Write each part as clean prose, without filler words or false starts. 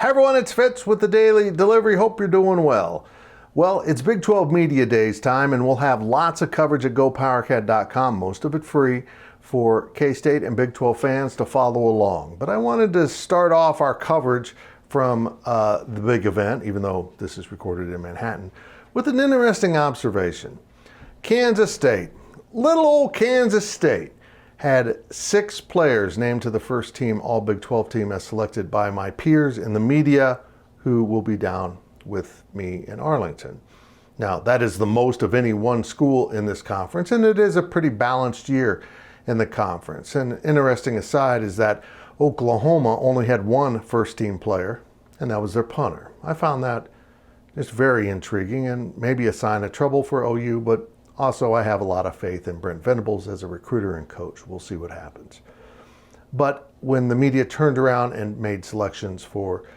Hey everyone, it's Fitz with the Daily Delivery. Hope you're doing well. Well, it's Big 12 Media Days time, and we'll have lots of coverage at GoPowercat.com, most of it free, for K-State and Big 12 fans to follow along. But I wanted to start off our coverage from the big event, even though this is recorded in Manhattan, with an interesting observation. Kansas State, little old Kansas State, had 6 players named to the first team All Big 12 team as selected by my peers in the media who will be down with me in Arlington. Now, that is the most of any one school in this conference, and it is a pretty balanced year in the conference. And interesting aside is that Oklahoma only had 1 first team player, and that was their punter. I found that just very intriguing and maybe a sign of trouble for OU, but also, I have a lot of faith in Brent Venables as a recruiter and coach. We'll see what happens. But when the media turned around and made selections for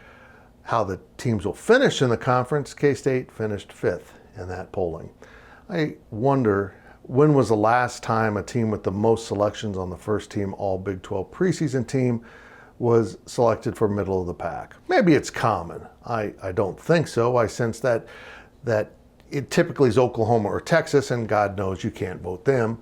how the teams will finish in the conference, K-State finished 5th in that polling. I wonder, when was the last time a team with the most selections on the first team All Big 12 preseason team was selected for middle of the pack? Maybe it's common. I don't think so. I sense that it typically is Oklahoma or Texas, and God knows you can't vote them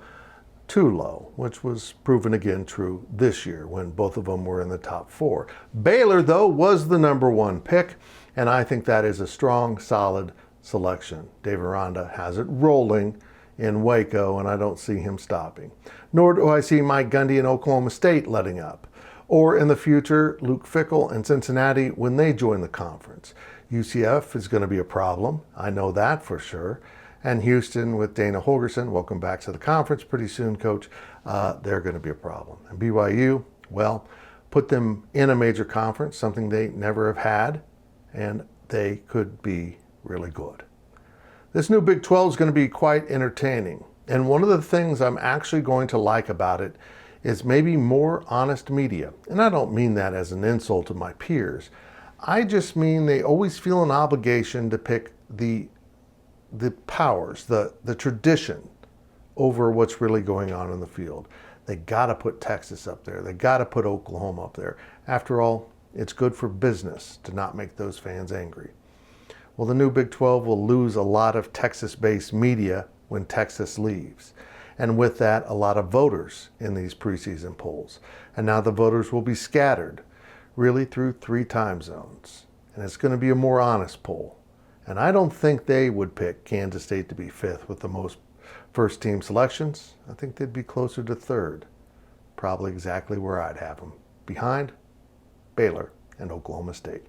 too low, which was proven again true this year when both of them were in the top 4. Baylor, though, was the number 1 pick, and I think that is a strong, solid selection. Dave Aranda has it rolling in Waco, and I don't see him stopping. Nor do I see Mike Gundy in Oklahoma State letting up, or in the future, Luke Fickell in Cincinnati when they join the conference. UCF is going to be a problem. I know that for sure. And Houston with Dana Holgerson, welcome back to the conference pretty soon, Coach. They're going to be a problem. And BYU, well, put them in a major conference, something they never have had, and they could be really good. This new Big 12 is going to be quite entertaining. And one of the things I'm actually going to like about it is maybe more honest media. And I don't mean that as an insult to my peers. I just mean they always feel an obligation to pick the powers, the tradition over what's really going on in the field. They got to put Texas up there. They got to put Oklahoma up there. After all, it's good for business to not make those fans angry. Well, the new Big 12 will lose a lot of Texas-based media when Texas leaves. And with that, a lot of voters in these preseason polls. And now the voters will be scattered really through 3 time zones. And it's going to be a more honest poll. And I don't think they would pick Kansas State to be 5th with the most first team selections. I think they'd be closer to 3rd. Probably exactly where I'd have them. Behind Baylor and Oklahoma State.